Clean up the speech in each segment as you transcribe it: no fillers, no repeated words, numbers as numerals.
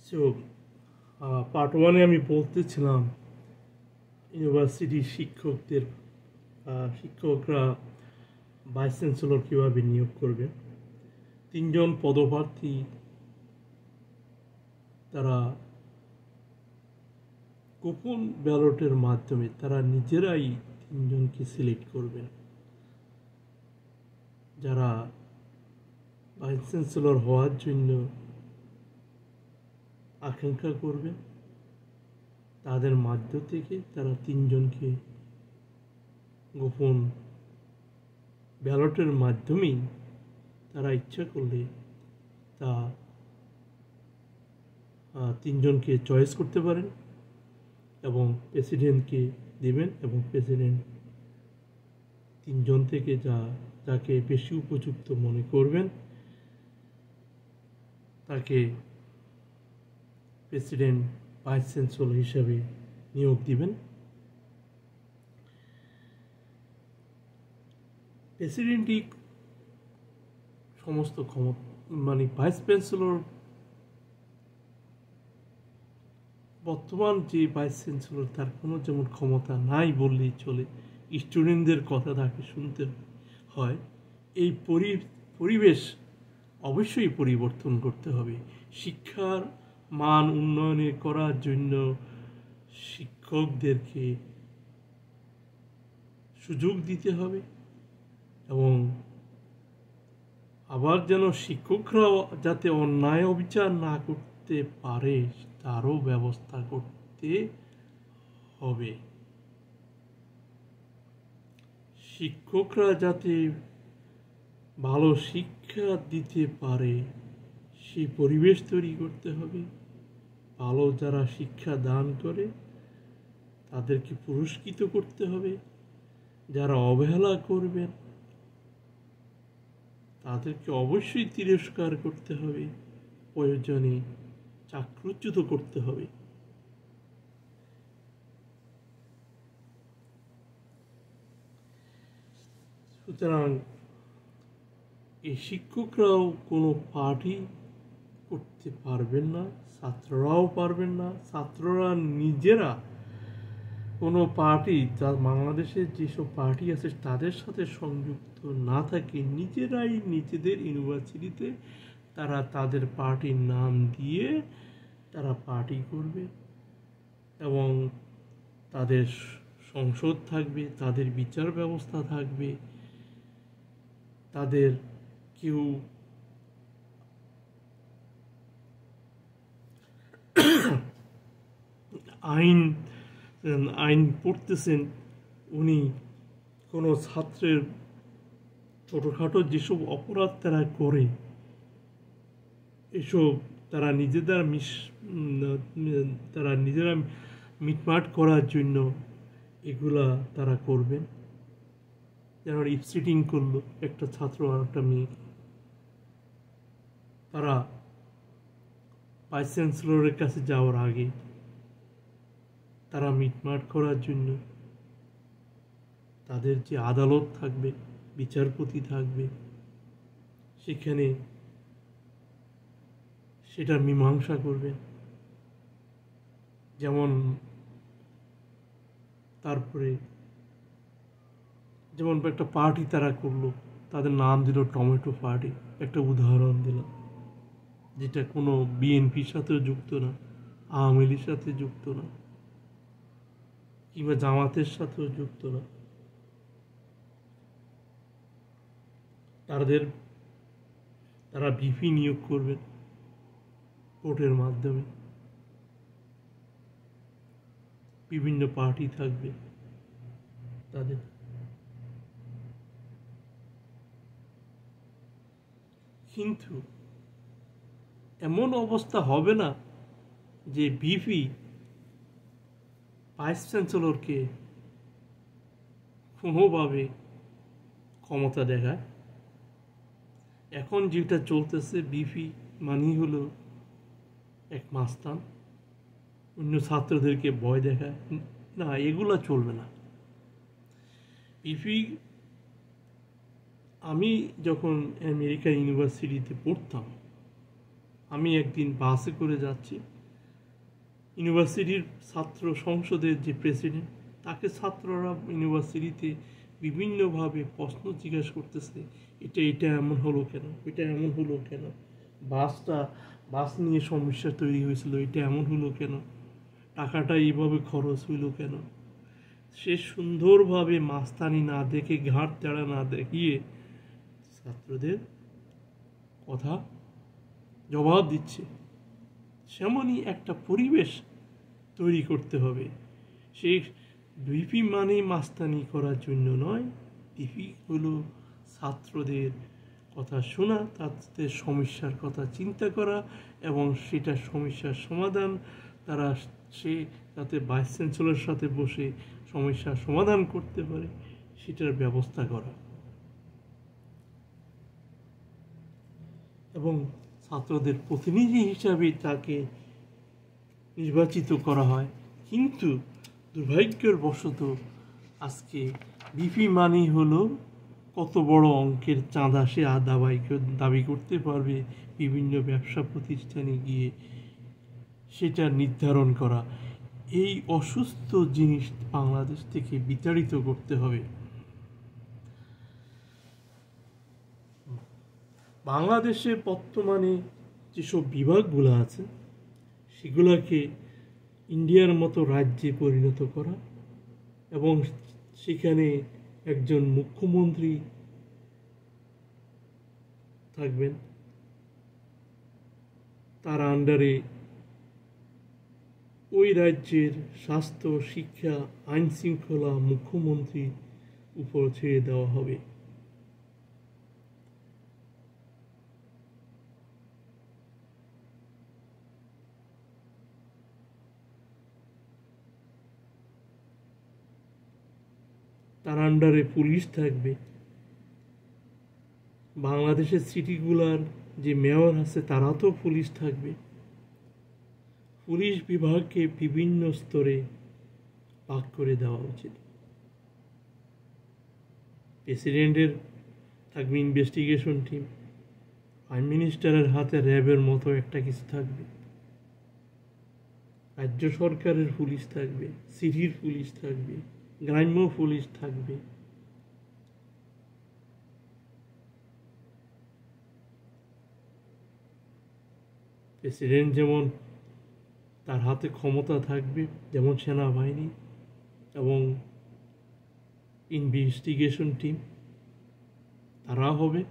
So part ওয়ানে আমি বলতেছিলাম ইউনিভার্সিটি শিক্ষকরা ভাইস চ্যান্সেলর কীভাবে নিয়োগ করবে। তিনজন পদপ্রার্থী তারা গোপন ব্যালটের মাধ্যমে তারা নিজেরাই তিনজনকে সিলেক্ট করবেন যারা ভাইস চ্যান্সেলর হওয়ার জন্য আকাঙ্ক্ষা করবেন। তাদের মধ্য থেকে তারা তিনজনকে গোপন ব্যালটের মাধ্যমেই তারা ইচ্ছা করলে তা তিনজনকে চয়েস করতে পারেন এবং প্রেসিডেন্টকে দেবেন এবং প্রেসিডেন্ট তিনজন থেকে যাকে বেশি উপযুক্ত মনে করবেন তাকে প্রেসিডেন্ট ভাইস চ্যান্সেলর হিসাবে নিয়োগ দিবেন। প্রেসিডেন্টই সমস্ত ক্ষমতা, মানে ভাইস চ্যান্সেলর বর্তমান যে ভাইস চ্যান্সেলর তার কোনো যেমন ক্ষমতা নাই বললেই চলে। স্টুডেন্টদের কথা তাকে শুনতে হয়। এই পরিবেশ অবশ্যই পরিবর্তন করতে হবে। শিক্ষার মান উন্নয়নে করার জন্য শিক্ষকদেরকে সুযোগ দিতে হবে এবং আবার যেন শিক্ষকরাও যাতে অন্যায় অবিচার না করতে পারে তারও ব্যবস্থা করতে হবে। শিক্ষকরা যাতে ভালো শিক্ষা দিতে পারে সেই পরিবেশ তৈরি করতে হবে। ভালো যারা শিক্ষা দান করে তাদেরকে পুরস্কৃত করতে হবে। যারা অবহেলা করবেন তাদেরকে অবশ্যই তিরস্কার করতে হবে, প্রয়োজনে চাকরুচ্যুত করতে হবে। সুতরাং এই শিক্ষকরাও কোনো পার্টি করতে পারবেন না, ছাত্ররাও পারবেন না। ছাত্ররা নিজেরা কোনো পার্টি, যা বাংলাদেশের যেসব পার্টি আছে তাদের সাথে সংযুক্ত না থাকে নিজেরাই নিজেদের ইউনিভার্সিটিতে তারা তাদের পার্টির নাম দিয়ে তারা পার্টি করবে এবং তাদের সংসদ থাকবে, তাদের বিচার ব্যবস্থা থাকবে। তাদের কেউ আইন পড়তেছেন, উনি কোনো ছাত্রের ছোটোখাটো যেসব অপরাধ তারা করে এসব তারা নিজেরা মিটমাট করার জন্য এগুলা তারা করবেন। যেমন ইপসিটিং করলো একটা ছাত্র আর একটা মেয়ে, তারা ভাইস চ্যান্সেলরের কাছে যাওয়ার আগে তারা মিটমাট করার জন্য তাদের যে আদালত থাকবে, বিচারপতি থাকবে, সেখানে সেটা মীমাংসা করবে। যেমন তারপরে যেমন একটা পার্টি তারা করলো, তাদের নাম দিল টমেটো পার্টি, একটা উদাহরণ দিলাম, যেটা কোনো বিএনপির সাথেও যুক্ত না, আওয়ামী লীগের সাথে যুক্ত না, কিংবা জামাতের সাথেও যুক্ত না। তারা ভিপি নিয়োগ করবেন ভোটের মাধ্যমে। বিভিন্ন পার্টি থাকবে তাদের। কিন্তু এমন অবস্থা হবে না যে ভিপি ভাইস চ্যান্সেলরকে কোনোভাবে ক্ষমতা দেখায়। এখন যেটা চলতেছে, ভিপি মানেই হলো এক মাস্তান, অন্য ছাত্রদেরকে ভয় দেখায় না, এগুলা চলবে না। ভিপি, আমি যখন আমেরিকা ইউনিভার্সিটিতে পড়তাম আমি একদিন বাসে করে যাচ্ছি, ইউনিভার্সিটির ছাত্র সংসদের যে প্রেসিডেন্ট, তাকে ছাত্ররা ইউনিভার্সিটিতে বিভিন্নভাবে প্রশ্ন জিজ্ঞাসা করতেছে, এটা এমন হলো কেন, এটা এমন হলো কেন, বাস নিয়ে সমস্যা তৈরি হয়েছিল, এটা এমন হলো কেন, টাকাটা এইভাবে খরচ হইল কেন। সে সুন্দরভাবে মাস্তানি না দেখে, ঘাট তেড়া না দেখিয়ে ছাত্রদের কথা জবাব দিচ্ছে। সেমনই একটা পরিবেশ তৈরি করতে হবে। সেই ভিপি মানে মাস্তানি করার জন্য নয়, ভিপি হলো ছাত্রদের কথা শোনা, তাদের সমস্যার কথা চিন্তা করা এবং সেটার সমস্যার সমাধান তারা যাতে ভাইস চ্যান্সেলরের সাথে বসে সমস্যার সমাধান করতে পারে সেটার ব্যবস্থা করা। এবং ছাত্রদের প্রতিনিধি হিসাবে তাকে নির্বাচিত করা হয়। কিন্তু দুর্ভাগ্যের বশত আজকে ভিপি মানি হলো কত বড় অঙ্কের চাঁদা সে দাবি করতে পারবে বিভিন্ন ব্যবসা প্রতিষ্ঠানে গিয়ে সেটা নির্ধারণ করা। এই অসুস্থ জিনিস বাংলাদেশ থেকে বিতাড়িত করতে হবে। বাংলাদেশে বর্তমানে যেসব বিভাগগুলো আছে সেগুলোকে ইন্ডিয়ার মতো রাজ্যে পরিণত করা এবং সেখানে একজন মুখ্যমন্ত্রী থাকবেন, তার আন্ডারে ওই রাজ্যের স্বাস্থ্য, শিক্ষা, আইন শৃঙ্খলা মুখ্যমন্ত্রীর উপর ছেড়ে দেওয়া হবে। তার আন্ডারে পুলিশ থাকবে। বাংলাদেশের সিটিগুলার যে মেয়র আছে তারাও তো পুলিশ থাকবে। পুলিশ বিভাগকে বিভিন্ন স্তরে ভাগ করে দেওয়া উচিত। প্রেসিডেন্টের থাকবে ইনভেস্টিগেশন টিম, প্রাইম মিনিস্টারের হাতে র্যাবের মতো একটা কিছু থাকবে, রাজ্য সরকারের পুলিশ থাকবে, সিটির পুলিশ থাকবে, গ্রাম্য পুলিশ থাকবে। প্রেসিডেন্ট যেমন তার হাতে ক্ষমতা থাকবে, যেমন সেনাবাহিনী এবং ইনভেস্টিগেশন টিম তারা হবে।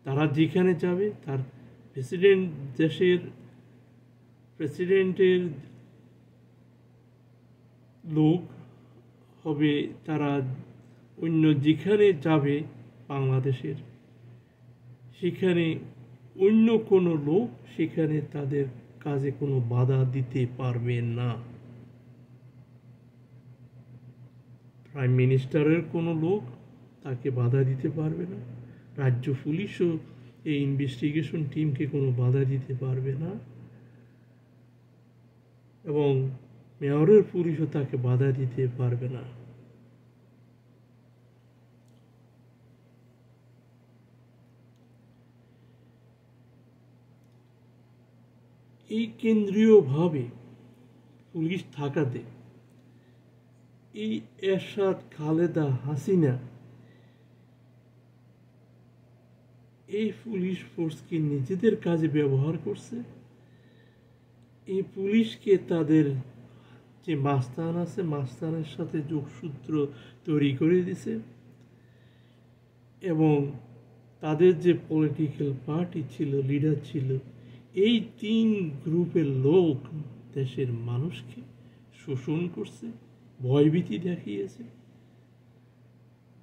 তারা যেখানে যাবে তার প্রেসিডেন্টের লোক হবে, তারা অন্য যেখানে যাবে বাংলাদেশের সেখানে অন্য কোনো লোক সেখানে তাদের কাজে কোনো বাধা দিতে পারবে না। প্রাইম মিনিস্টারের কোনো লোক তাকে বাধা দিতে পারবে না, রাজ্য পুলিশও এই ইনভেস্টিগেশন টিমকে কোনো বাধা দিতে পারবে না এবং মেয়রের পুলিশও তাকে বাধা দিতে পারবে না। এই কেন্দ্রীয়ভাবে পুলিশ থাকাতে এই এরশাদ, খালেদা, হাসিনা এই পুলিশ ফোর্সকে নিজেদের কাজে ব্যবহার করছে। এই পুলিশকে তাদের যে মাস্তান আছে মাস্তানের সাথে যোগসূত্র তৈরি করে দিছে এবং তাদের যে পলিটিক্যাল পার্টি ছিল, লিডার ছিল, এই 3 গ্রুপের লোক দেশের মানুষকে শোষণ করছে, ভয়ভীতি দেখিয়েছে।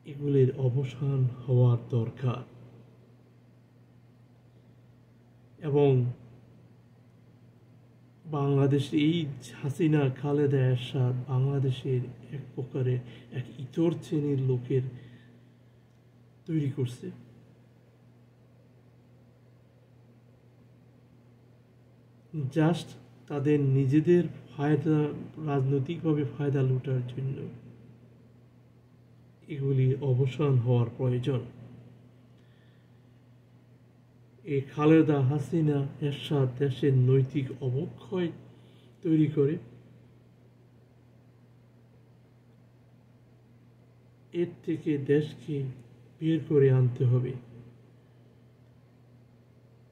এগুলির অবসান হওয়ার দরকার এবং বাংলাদেশে এই হাসিনা, খালেদা, এরশাদ বাংলাদেশের এক প্রকারের এক ইতর শ্রেণীর লোকের তৈরি করছে। জাস্ট তাদের নিজেদের ফায়দা, রাজনৈতিকভাবে ফায়দা লুটার জন্য। এগুলি অবসান হওয়ার প্রয়োজন। এই খালেদা হাসিনা এরশাদ দেশের নৈতিক অবক্ষয় তৈরি করে এর থেকে দেশকে বের করে আনতে হবে।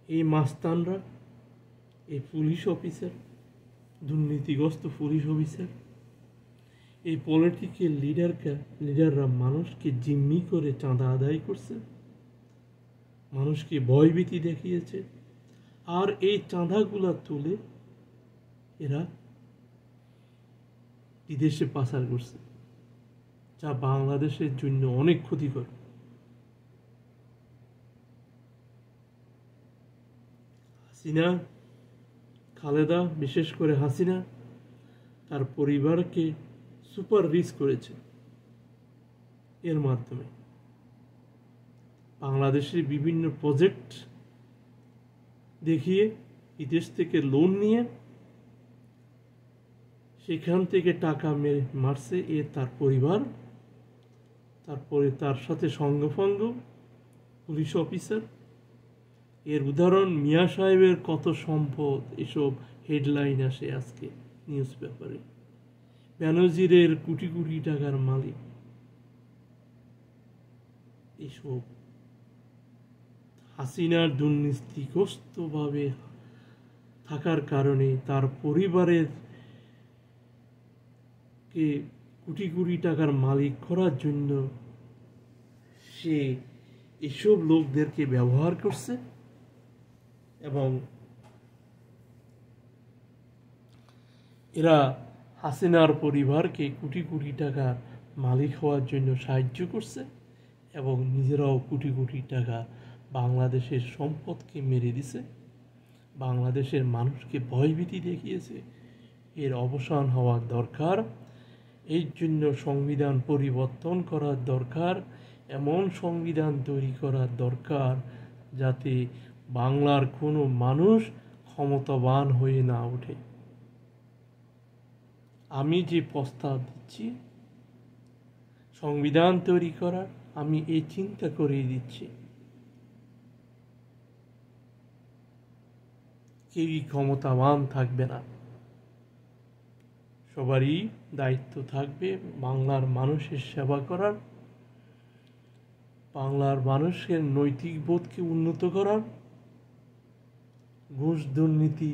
এই মাস্তানরা, এই পুলিশ অফিসার, দুর্নীতিগ্রস্ত পুলিশ অফিসার, এই পলিটিক্যাল লিডাররা মানুষকে জিম্মি করে চাঁদা আদায় করছে, মানুষকে ভয়ভীতি দেখিয়েছে, আর এই চাঁদাগুলা তুলে এরা বিদেশে পাচার করছে, যা বাংলাদেশের জন্য অনেক ক্ষতিকর। হাসিনা, খালেদা, বিশেষ করে হাসিনা তার পরিবারকে সুপার রিচ করেছে। এর মাধ্যমে বাংলাদেশের বিভিন্ন প্রজেক্ট দেখিয়ে বিদেশ থেকে লোন নিয়ে সেখান থেকে টাকা মারছে তার পরিবার, তারপরে তার সাথে সঙ্গফঙ্গ পুলিশ অফিসার। এর উদাহরণ মিয়া সাহেবের কত সম্পদ, এসব হেডলাইন আসে আজকে নিউজ পেপারে। বেনজিরের কোটি কোটি টাকার মালিক। এসব হাসিনার দুর্নীতিগ্রস্তভাবে থাকার কারণে তার পরিবারের কে কোটি কোটি টাকার মালিক করার জন্য সে এসব লোকদেরকে ব্যবহার করছে এবং এরা হাসিনার পরিবারকে কোটি কোটি টাকার মালিক হওয়ার জন্য সাহায্য করছে এবং নিজেরাও কোটি কোটি টাকা বাংলাদেশের সম্পদকে মেরে দিছে, বাংলাদেশের মানুষকে ভয়ভীতি দেখিয়েছে। এর অবসান হওয়া দরকার। এই জন্য সংবিধান পরিবর্তন করার দরকার, এমন সংবিধান তৈরি করার দরকার যাতে বাংলার কোনো মানুষ ক্ষমতাবান হয়ে না ওঠে। আমি যে প্রস্তাব দিচ্ছি সংবিধান তৈরি করার, আমি এই চিন্তা করেই দিচ্ছি। কেউই ক্ষমতাবান থাকবে না, সবারই দায়িত্ব থাকবে বাংলার মানুষের সেবা করার, বাংলার মানুষের নৈতিক বোধকে উন্নত করার, ঘুষ দুর্নীতি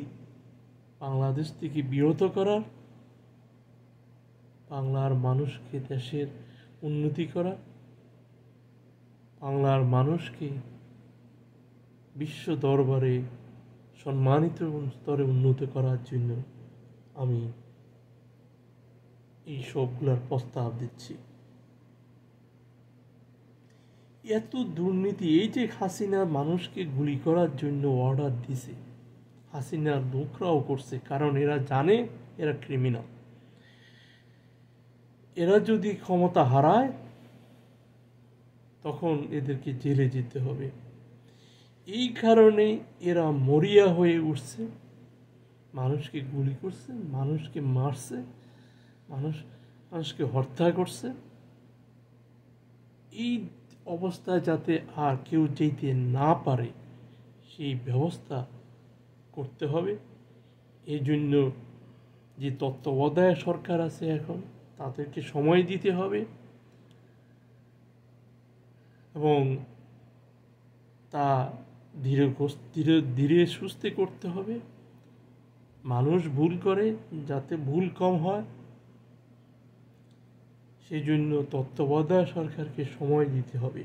বাংলাদেশ থেকে বিরত করার, বাংলার মানুষকে দেশের উন্নতি করা, বাংলার মানুষকে বিশ্ব দরবারে সম্মানিত স্তরে উন্নত করার জন্য আমি এই সবগুলোর প্রস্তাব দিচ্ছি। এত দুর্নীতি, এই যে হাসিনা মানুষকে গুলি করার জন্য অর্ডার দিছে, হাসিনার লোকরাও করছে, কারণ এরা জানে এরা ক্রিমিনাল। এরা যদি ক্ষমতা হারায় তখন এদেরকে জেলে যেতে হবে। এই কারণে এরা মরিয়া হয়ে উঠছে, মানুষকে গুলি করছে, মানুষকে মারছে, মানুষকে হত্যা করছে। এই অবস্থায় যাতে আর কেউ যেতে না পারে সেই ব্যবস্থা করতে হবে। এই জন্য যে তত্ত্বাবধায়ক সরকার আছে এখন, তাদেরকে সময় দিতে হবে এবং তা ধীরে ধীরে সুস্থে করতে হবে। মানুষ ভুল করে, যাতে ভুল কম হয় সেই জন্য তত্ত্বাবধায়ক সরকারকে সময় দিতে হবে।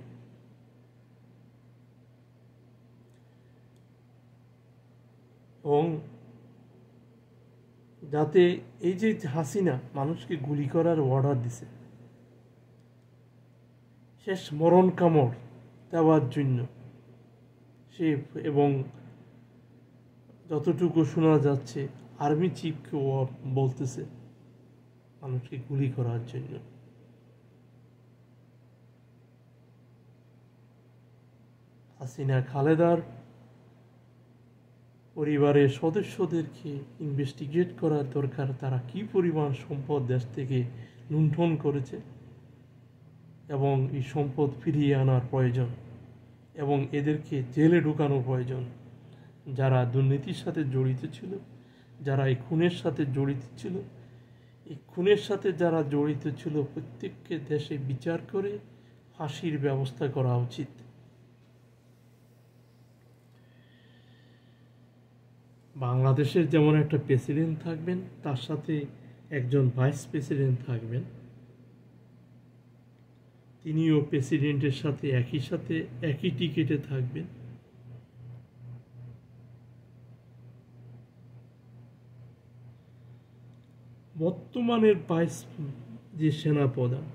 এবং যাতে এই যে হাসিনা মানুষকে গুলি করার অর্ডার দিছে, শেষ মরণ কামড় দেওয়ার জন্য সে, এবং যতটুকু শোনা যাচ্ছে আর্মি চিফকেও বলতেছে মানুষকে গুলি করার জন্য। হাসিনা খালেদার পরিবারের সদস্যদেরকে ইনভেস্টিগেট করার দরকার, তারা কি পরিমাণ সম্পদ দেশ থেকে লুণ্ঠন করেছে এবং এই সম্পদ ফিরিয়ে আনার প্রয়োজন। এবং এদেরকে জেলে ঢুকানো প্রয়োজন। যারা দুর্নীতির সাথে জড়িত ছিল, যারা এই খুনের সাথে জড়িত ছিল, এই খুনের সাথে যারা জড়িত ছিল প্রত্যেককে দেশে বিচার করে ফাঁসির ব্যবস্থা করা উচিত। বাংলাদেশের যেমন একটা প্রেসিডেন্ট থাকবেন, তার সাথে একজন ভাইস প্রেসিডেন্ট থাকবেন, তিনিও প্রেসিডেন্টের সাথে একই টিকিটে থাকবেন। বর্তমানের ভাইস যে সেনাপ্রধান,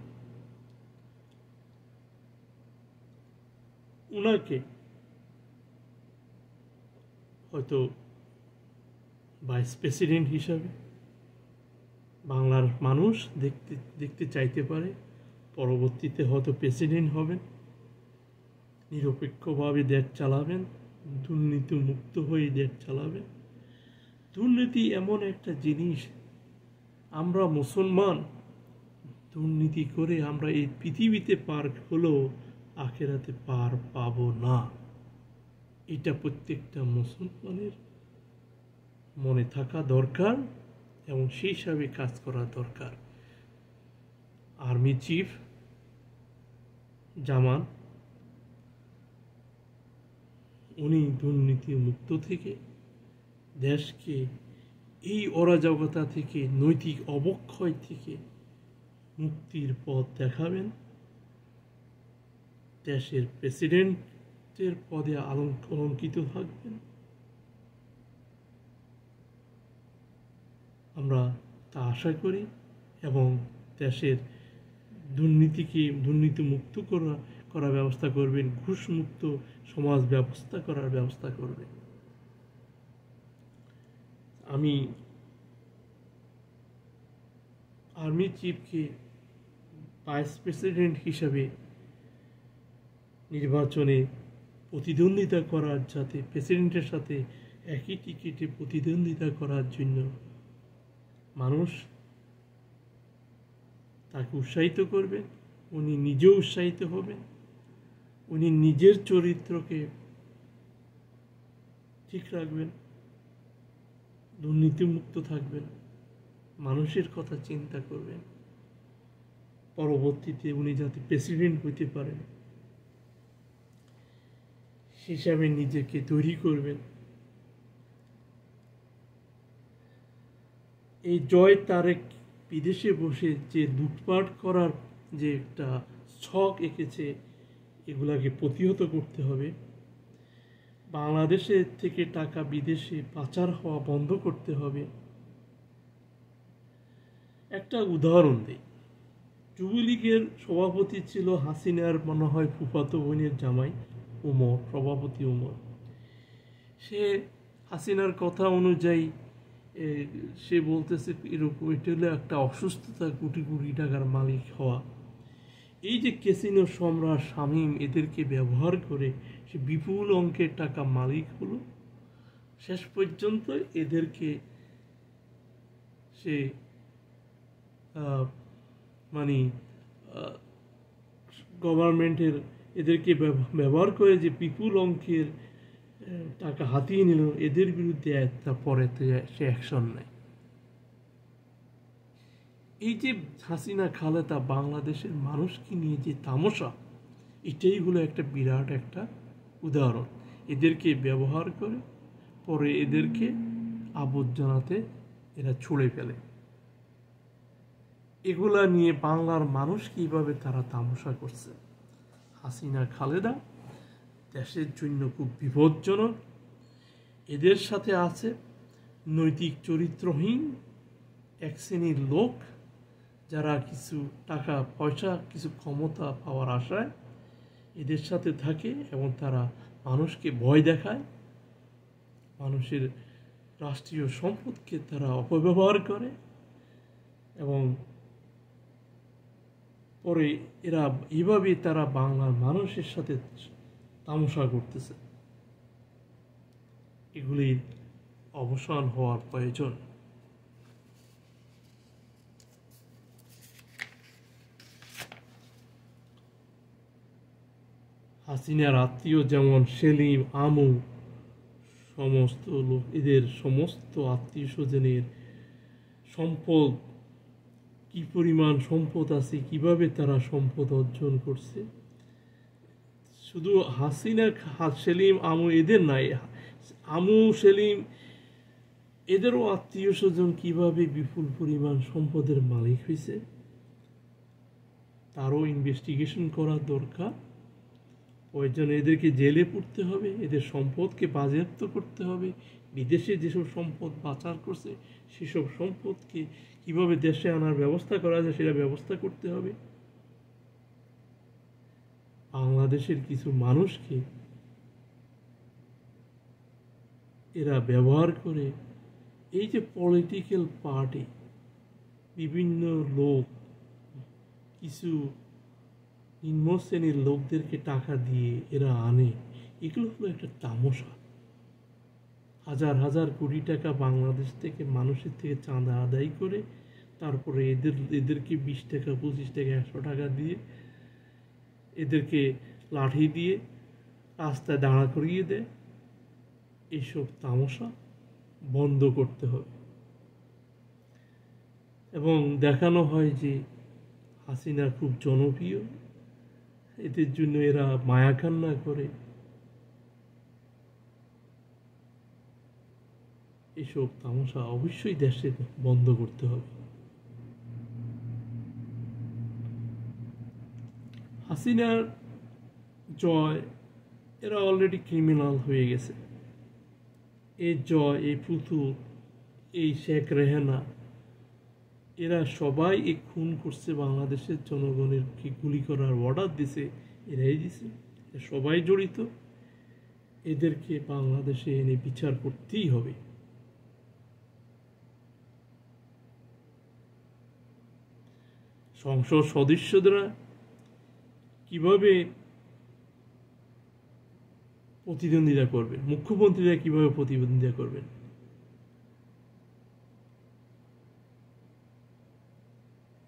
ওনাকে হয়তো ভাইস প্রেসিডেন্ট হিসাবে বাংলার মানুষ দেখতে চাইতে পারে। পরবর্তীতে হয়তো প্রেসিডেন্ট হবেন, নিরপেক্ষভাবে দেশ চালাবেন, দুর্নীতি মুক্ত হয়ে দেশ চালাবেন। দুর্নীতি এমন একটা জিনিস, আমরা মুসলমান দুর্নীতি করে আমরা এই পৃথিবীতে পার হলেও আখেরাতে পার পাবো না। এটা প্রত্যেকটা মুসলমানের মনে থাকা দরকার এবং সেই হিসাবে কাজ করা দরকার। আর্মি চিফ জামান, উনি দুর্নীতি মুক্ত থেকে দেশকে এই অরাজকতা থেকে, নৈতিক অবক্ষয় থেকে মুক্তির পথ দেখাবেন। দেশের প্রেসিডেন্টের পদে অলঙ্কিত থাকবেন। আমরা তা আশা করি এবং দেশের দুর্নীতি মুক্ত করার ব্যবস্থা করবেন, ঘুষ মুক্ত সমাজ ব্যবস্থা করার ব্যবস্থা করবেন। আমি আর্মি চিফকে ভাইস প্রেসিডেন্ট হিসাবে নির্বাচনে প্রতিদ্বন্দ্বিতা করার, যাতে প্রেসিডেন্টের সাথে একই টিকিটে প্রতিদ্বন্দ্বিতা করার জন্য মানুষ তাকে উৎসাহিত করবেন, উনি নিজেও উৎসাহিত হবেন, উনি নিজের চরিত্রকে ঠিক রাখবেন, দুর্নীতিমুক্ত থাকবেন, মানুষের কথা চিন্তা করবেন। পরবর্তীতে উনি যাতে প্রেসিডেন্ট হইতে পারেন হিসাবে নিজেকে তৈরি করবেন। এই জয় তারেক বিদেশে বসে যে লুটপাট করার যে একটা ছক এঁকেছে, এগুলাকে প্রতিহত করতে হবে। বাংলাদেশের থেকে টাকা বিদেশে পাচার হওয়া বন্ধ করতে হবে। একটা উদাহরণ দিই, যুবলীগের সভাপতি ছিল হাসিনার মনে হয় ফুফাতো বোনের জামাই উমর, সভাপতি উমর। সে হাসিনার কথা অনুযায়ী সে বলতেছে এরকম, এটা হলো একটা অসুস্থতা, কোটি কোটি টাকার মালিক হওয়া। এই যে ক্যাসিনো সম্রাট শামীম, এদেরকে ব্যবহার করে সে বিপুল অঙ্কের টাকা মালিক হলো। শেষ পর্যন্ত এদেরকে সে মানে গভর্নমেন্টের এদেরকে ব্যবহার করে যে বিপুল অঙ্কের টাকা হাতিয়ে নিল, এদের বিরুদ্ধে তারপরে সে অ্যাকশন নেয়। এই যে হাসিনা খালেদা বাংলাদেশের মানুষকে নিয়ে যে তামাশা, এটাই হলো একটা বিরাট একটা উদাহরণ। এদেরকে ব্যবহার করে পরে এদেরকে আবর্জনাতে এরা ছুঁড়ে ফেলে। এগুলা নিয়ে বাংলার মানুষ কিভাবে তারা তামাশা করছে। হাসিনা খালেদা দেশের জন্য খুব বিপজ্জনক। এদের সাথে আছে নৈতিক চরিত্রহীন এক শ্রেণীর লোক, যারা কিছু টাকা পয়সা, কিছু ক্ষমতা পাওয়ার আশায় এদের সাথে থাকে এবং তারা মানুষকে ভয় দেখায়, মানুষের রাষ্ট্রীয় সম্পদকে তারা অপব্যবহার করে এবং পরে এরা এইভাবে তারা বাংলার মানুষের সাথে তামাশা করতেছে। এগুলির অবসান হওয়ার প্রয়োজন। হাসিনার আত্মীয় যেমন সেলিম, আমু, সমস্ত লোক, এদের সমস্ত আত্মীয় স্বজনের সম্পদ, কি পরিমাণ সম্পদ আছে, কিভাবে তারা সম্পদ অর্জন করছে, শুধু হাসিনা, সেলিম, আমু এদের নাই, আমু, সেলিম এদেরও আত্মীয় স্বজন কিভাবে বিপুল পরিমাণ সম্পদের মালিক হয়েছে তারও ইনভেস্টিগেশন করা দরকার। প্রয়োজনে এদেরকে জেলে পুরতে হবে, এদের সম্পদকে বাজেয়াপ্ত করতে হবে, বিদেশে যেসব সম্পদ পাচার করছে সেসব সম্পদকে কিভাবে দেশে আনার ব্যবস্থা করা যায় সেটা ব্যবস্থা করতে হবে। বাংলাদেশের কিছু মানুষকে এরা ব্যবহার করে, এই যে পলিটিক্যাল পার্টি, বিভিন্ন লোক, কিছু নিম্ন শ্রেণীর লোকদেরকে টাকা দিয়ে এরা আনে, এগুলো হলো একটা তামাশা। হাজার হাজার কোটি টাকা বাংলাদেশ থেকে মানুষের থেকে চাঁদা আদায় করে তারপরে এদেরকে 20 টাকা, 25 টাকা, 100 টাকা দিয়ে এদেরকে লাঠি দিয়ে রাস্তায় দাঁড়া করিয়ে দেয়। এইসব তামাশা বন্ধ করতে হবে। এবং দেখানো হয় যে হাসিনা খুব জনপ্রিয়, এদের জন্য এরা মায়া কান্না করে। এসব তামাশা অবশ্যই দেশে বন্ধ করতে হবে। হাসিনার জয়, এরা অলরেডি ক্রিমিনাল হয়ে গেছে। এই জয়, এই পুতুল, এই শেখ রেহানা, এরা সবাই এই খুন করছে, বাংলাদেশের জনগণের কি গুলি করার অর্ডার দিছে এরাই দিছে, সবাই জড়িত। এদেরকে বাংলাদেশে এনে বিচার করতেই হবে। সংসদ সদস্যরা কিভাবে প্রতিদ্বন্দ্বিতা করবেন, মুখ্যমন্ত্রীরা কিভাবে প্রতিদ্বন্দ্বিতা করবেন,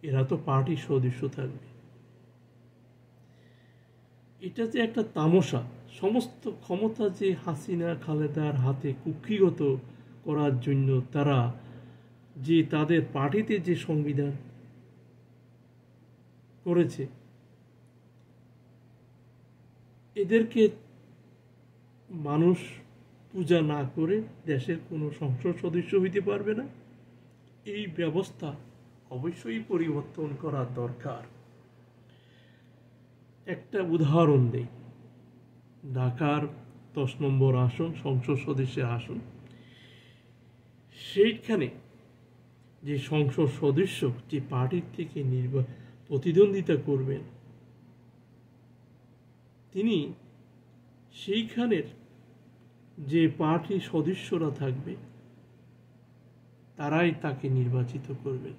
এরা তো পার্টির সদস্য থাকবে। এটা যে একটা তামাশা, সমস্ত ক্ষমতা যে হাসিনা খালেদার হাতে কুক্ষিগত করার জন্য তারা যে তাদের পার্টিতে যে সংবিধান করেছে, এদেরকে মানুষ পূজা না করে দেশের কোনো সংসদ সদস্য হইতে পারবে না। এই ব্যবস্থা অবশ্যই পরিবর্তন করা দরকার। একটা উদাহরণ দেই, ঢাকার 10 নম্বর আসন, সংসদ সদস্যের আসন, সেইখানে যে সংসদ সদস্য যে পার্টির থেকে প্রতিদ্বন্দ্বিতা করবেন, তিনি সেইখানের যে পার্টির সদস্যরা থাকবে তারাই তাকে নির্বাচিত করবেন,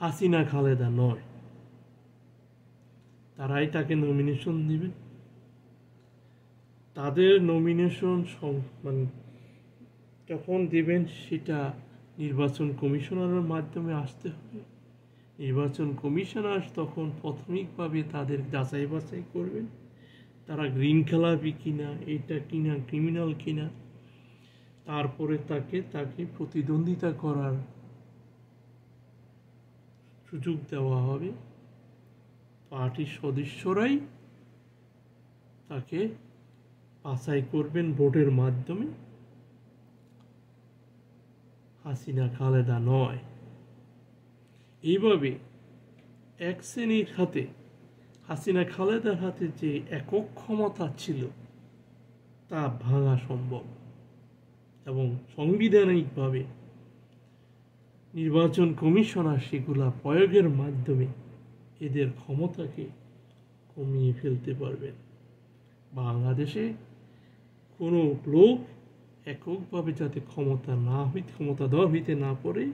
হাসিনা খালেদা নয়। তারাই তাকে নমিনেশন দিবেন। তাদের নমিনেশন মানে যখন দেবেন সেটা নির্বাচন কমিশনারের মাধ্যমে আসতে হবে। নির্বাচন কমিশনার তখন প্রাথমিকভাবে তাদের যাচাই বাছাই করবেন, তারা গ্রিন খেলাপি কিনা, এটা কিনা, ক্রিমিনাল কিনা। তারপরে তাকে প্রতিদ্বন্দ্বিতা করার সুযোগ দেওয়া হবে। পার্টির সদস্যরাই তাকে বাছাই করবেন ভোটের মাধ্যমে, হাসিনা খালেদা নয়। এইভাবে এক শ্রেণীর হাতে, হাসিনা খালেদার হাতে যে একক ক্ষমতা ছিল তা ভাঙা সম্ভব, এবং সাংবিধানিকভাবে নির্বাচন কমিশনার সেগুলা প্রয়োগের মাধ্যমে এদের ক্ষমতাকে কমিয়ে ফেলতে পারবেন। বাংলাদেশে কোনো লোক এককভাবে যাতে ক্ষমতাধর হইতে না পারে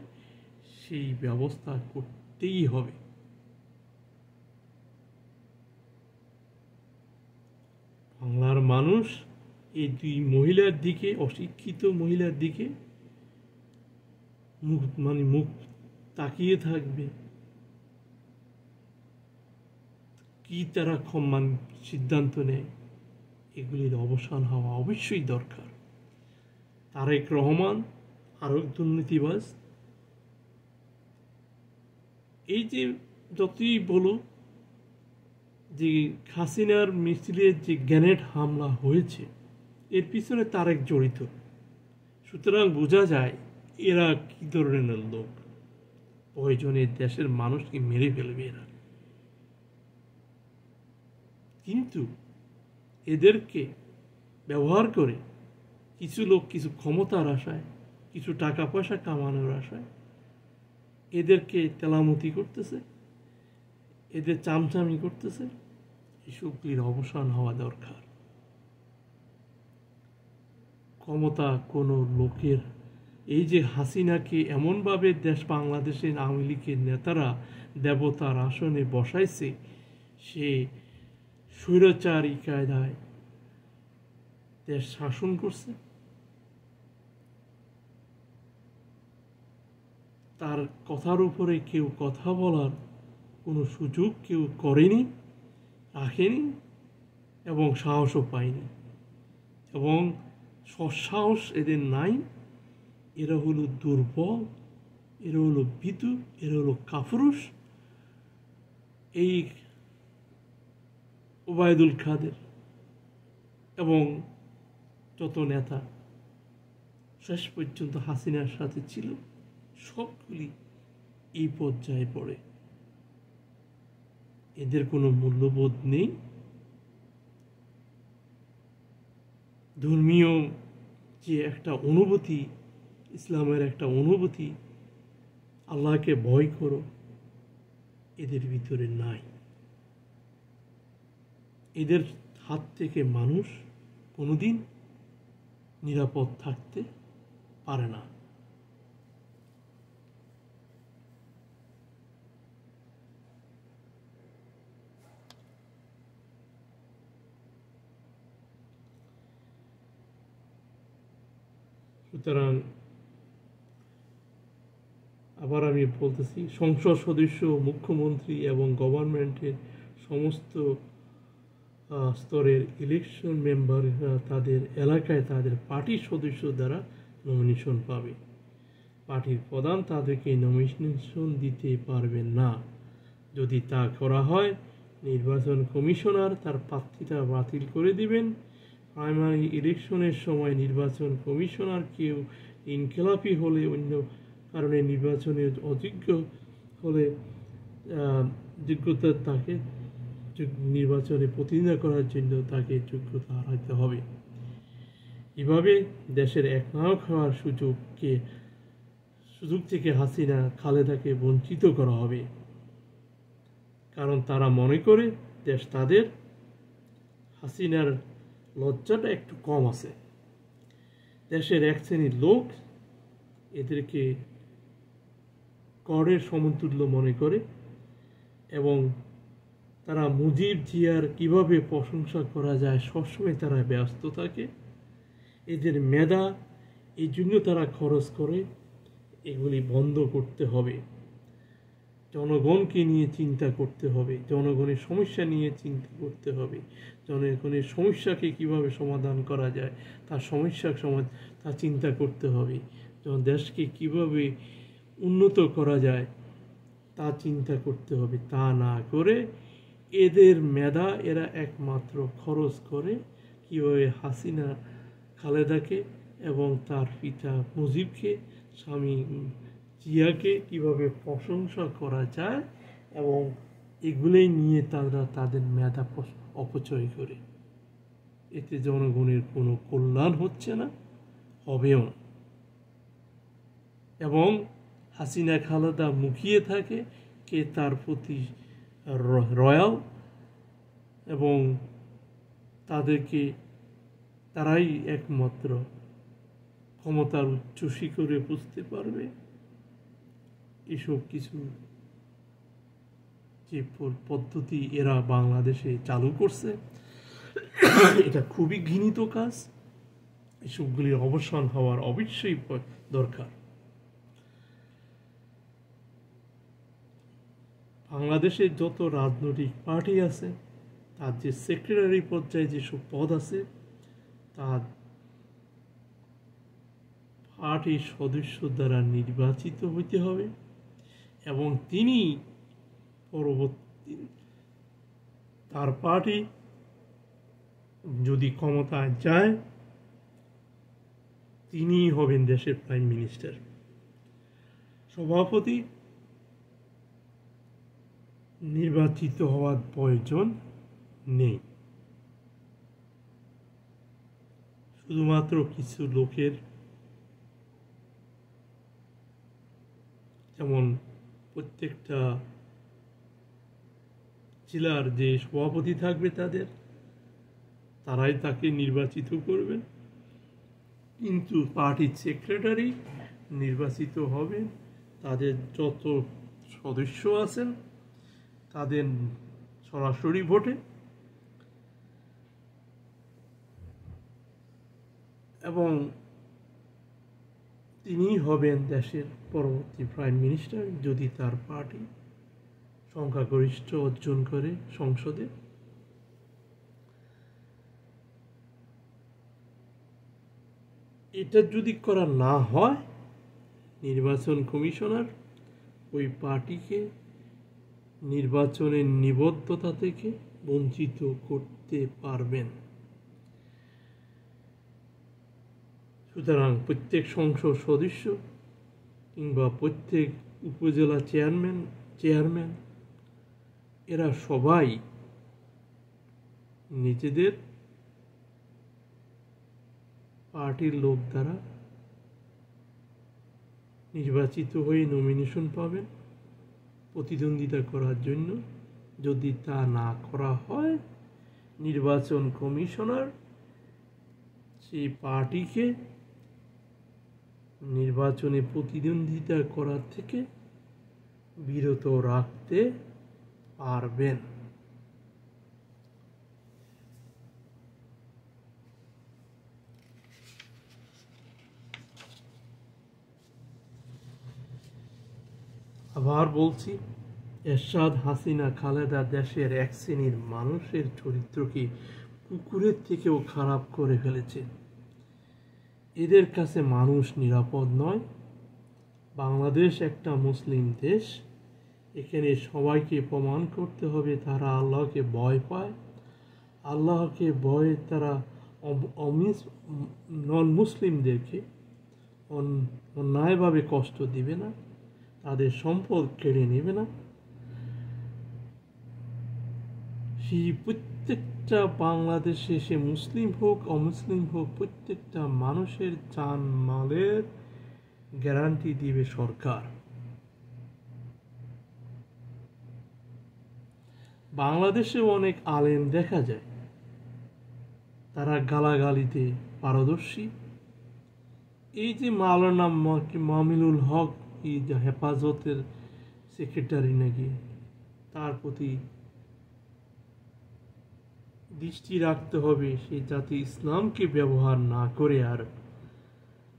সেই ব্যবস্থা করতেই হবে। বাংলার মানুষ এই দুই মহিলার দিকে, অশিক্ষিত মহিলার দিকে মুখ তাকিয়ে থাকবে। কি তারা সিদ্ধান্ত নেয়, এগুলির অবসান হওয়া অবশ্যই দরকার। তারেক রহমান আরও দুর্নীতিবাজ। এই যে যতই বলো যে হাসিনার মিছিলের যে গ্রেনেড হামলা হয়েছে, এর পিছনে তারেক জড়িত। সুতরাং বোঝা যায় এরা কি ধরনের লোক। প্রয়োজনে দেশের মানুষকে মেরে ফেলবে এরা। কিন্তু এদেরকে ব্যবহার করে কিছু লোক কিছু ক্ষমতার আশায়, কিছু টাকা পয়সা কামানোর আশায় এদেরকে তেলামতি করতেছে, এদের চামচামি করতেছে। এসবগুলির অবসান হওয়া দরকার। ক্ষমতা কোনো লোকের, এই যে হাসিনাকে এমনভাবে বাংলাদেশের আওয়ামী লীগের নেতারা দেবতার আসনে বসাইছে, সে স্বৈরাচারী কায়দায় দেশ শাসন করছে। তার কথার উপরে কেউ কথা বলার কোনো সুযোগ কেউ করেনি, রাখেনি এবং সাহসও পায়নি, এবং সৎসাহস এদের নাই। এরা হলো দুর্বল, এরা হলো ভীতু, এরা হলো কাপুরুষ। এই ওবায়দুল কাদের এবং যত নেতা শেষ পর্যন্ত হাসিনার সাথে ছিল, সবগুলি এই পর্যায়ে পড়ে। এদের কোনো মূল্যবোধ নেই। ধর্মীয় যে একটা অনুভূতি, ইসলামের একটা অনুভূতি, আল্লাহকে ভয় করো, এদের ভিতরে নাই। এদের হাত থেকে মানুষ কোনোদিন নিরাপদ থাকতে পারে না। সুতরাং আবার আমি বলতেছি, সংসদ সদস্য, মুখ্যমন্ত্রী এবং গভর্নমেন্টের সমস্ত স্তরের ইলেকশন মেম্বাররা তাদের এলাকায় তাদের পার্টির সদস্য দ্বারা নমিনেশন পাবে। পার্টির প্রধান তাদেরকে নমিনেশন দিতে পারবেন না। যদি তা করা হয়, নির্বাচন কমিশনার তার প্রার্থিতা বাতিল করে দিবেন। প্রাইমারি ইলেকশনের সময় নির্বাচন কমিশনার কেউ ইনকিলাফি হলে, অন্য কারণে নির্বাচনে অযোগ্য হলে যোগ্যতা তাকে নির্বাচনে প্রতিনিধিত্ব করার জন্য তাকে যোগ্যতা হারাতে হবে। এভাবে দেশের একনায়ক হওয়ার সুযোগ থেকে হাসিনা খালেদাকে বঞ্চিত করা হবে। কারণ তারা মনে করে দেশ তাদের। হাসিনার লজ্জাটা একটু কম আছে। দেশের এক শ্রেণীর লোক এদেরকে করের সমতুল্য মনে করে, এবং তারা মুজিব জিয়ার কিভাবে প্রশংসা করা যায় সবসময় তারা ব্যস্ত থাকে। এদের মেধা এই জন্য তারা খরচ করে। এগুলি বন্ধ করতে হবে। জনগণকে নিয়ে চিন্তা করতে হবে, জনগণের সমস্যা নিয়ে চিন্তা করতে হবে, জনগণের সমস্যাকে কিভাবে সমাধান করা যায় তার তা চিন্তা করতে হবে, দেশকে কিভাবে উন্নত করা যায় তা চিন্তা করতে হবে। তা না করে এদের মেধা এরা একমাত্র খরচ করে কিভাবে হাসিনা খালেদাকে এবং তার পিতা মুজিবকে, স্বামী জিয়াকে কিভাবে প্রশংসা করা যায়, এবং এগুলোই নিয়ে তারা তাদের মেধা অপচয় করে। এতে জনগণের কোনো কল্যাণ হচ্ছে না, হবেও না। এবং হাসিনা খালেদা মুখিয়ে থাকে কে তার প্রতি রয়াল, এবং তারাই একমাত্র ক্ষমতার উচ্চ শিখরে বুঝতে পারবে। এসব কিছু যে পদ্ধতি এরা বাংলাদেশে চালু করছে, এটা খুবই ঘৃণিত কাজ। এসবগুলির অবসান হওয়ার অবশ্যই দরকার। বাংলাদেশের যত রাজনৈতিক পার্টি আছে তার যে সেক্রেটারি পর্যায়ে যেসব পদ আছে তার পার্টির সদস্য দ্বারা নির্বাচিত হইতে হবে এবং তিনি পরবর্তী তার পার্টি যদি ক্ষমতায় যায় তিনি হবেন দেশের প্রাইম মিনিস্টার। সভাপতি নির্বাচিত হওয়ার প্রয়োজন নেই, শুধুমাত্র কিছু লোকের, যেমন প্রত্যেকটা জেলার যে সভাপতি থাকবে তারাই তাকে নির্বাচিত করবেন, কিন্তু পার্টির সেক্রেটারি নির্বাচিত হবেন তাদের যত সদস্য আছেন তাদের সরাসরি ভোটে, এবং তিনি হবেন দেশের পরবর্তী প্রাইম মিনিস্টার যদি তার পার্টি সংখ্যাগরিষ্ঠ অর্জন করে সংসদে। এটা যদি করা না হয় নির্বাচন কমিশনার ওই পার্টিকে নির্বাচনের নিবদ্ধতা থেকে বঞ্চিত করতে পারবেন। সুতরাং প্রত্যেক সংসদ সদস্য কিংবা প্রত্যেক উপজেলা চেয়ারম্যান এরা সবাই নিজেদের পার্টির লোক দ্বারা নির্বাচিত হয়ে নমিনেশন পাবেন প্রতিদ্বন্দ্বিতা করার জন্য। যদি তা না করা হয় নির্বাচন কমিশনার সেই পার্টিকে নির্বাচনে প্রতিদ্বন্দ্বিতা করার থেকে বিরত রাখতে পারবেন। আবার বলছি, এরশাদ হাসিনা খালেদা দেশের এক শ্রেণীর মানুষের চরিত্রকে কুকুরের থেকেও খারাপ করে ফেলেছে। এদের কাছে মানুষ নিরাপদ নয়। বাংলাদেশ একটা মুসলিম দেশ, এখানে সবাইকে প্রমাণ করতে হবে তারা আল্লাহকে ভয় পায়। আল্লাহকে ভয়ে তারা নন মুসলিমদেরকে অন্যায়ভাবে কষ্ট দিবে না, তাদের সম্পদ কেড়ে নেবে না। সেই প্রত্যেকটা বাংলাদেশে, সে মুসলিম হোক অমুসলিম হোক, প্রত্যেকটা মানুষের জান মালের গ্যারান্টি দিবে সরকার। বাংলাদেশে অনেক আলেম দেখা যায় তারা গালাগালিতে পারদর্শী। এই যে মাওলানা মামিনুল হক, এই যে হেফাজতের সেক্রেটারি নাকি, তার প্রতি দৃষ্টি রাখতে হবে সে যাতে ইসলামকে ব্যবহার না করে, আর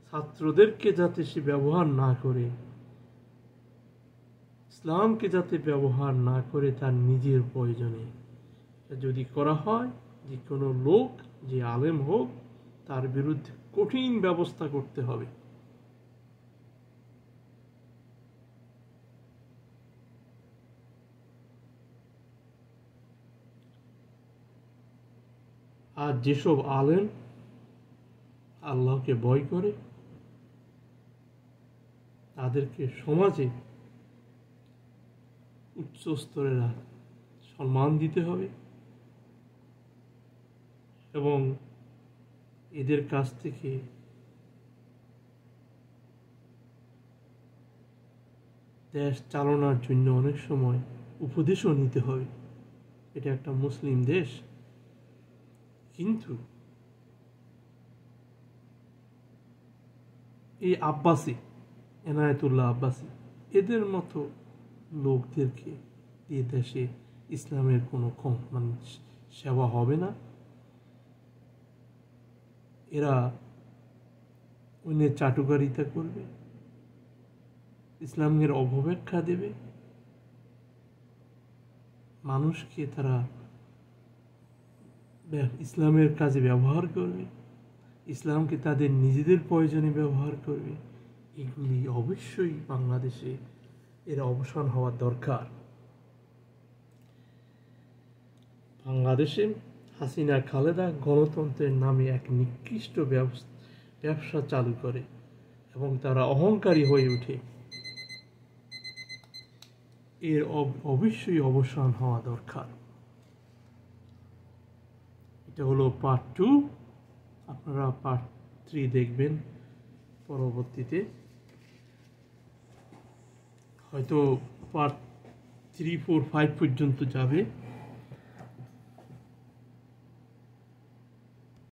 ছাত্রদেরকে যাতে সে ব্যবহার না করে, ইসলামকে যাতে ব্যবহার না করে তার নিজের প্রয়োজনে। যদি করা হয়, যে কোনো লোক, যে আলেম হোক, তার বিরুদ্ধে কঠিন ব্যবস্থা করতে হবে। আর যেসব আলেম আল্লাহকে ভয় করে তাদেরকে সমাজে উচ্চ স্তরের সম্মান দিতে হবে এবং এদের কাছ থেকে দেশ চালানোর জন্য অনেক সময় উপদেশও নিতে হবে। এটা একটা মুসলিম দেশ, কিন্তু এই আব্বাসী, এনায়েতুল্লাহ আব্বাসী, এদের মতো লোকদেরকে দিয়ে দেশে ইসলামের কোনো সেবা হবে না। এরা অন্যের চাটুকারিতা করবে, ইসলামের অবব্যাখ্যা দেবে, মানুষকে তারা ইসলামের কাজে ব্যবহার করবে, ইসলামকে তাদের নিজেদের প্রয়োজনে ব্যবহার করবে, এগুলি অবশ্যই বাংলাদেশে এর অবসান হওয়া দরকার। বাংলাদেশে হাসিনা খালেদা গণতন্ত্রের নামে এক নিকৃষ্ট ব্যবসা চালু করে এবং তারা অহংকারী হয়ে ওঠে। এর অবশ্যই অবসান হওয়া দরকার। এটা হলো পার্ট 2, আপনারা পার্ট 3 দেখবেন পরবর্তীতে। হয়তো পার্ট 3, 4, 5 পর্যন্ত যাবে।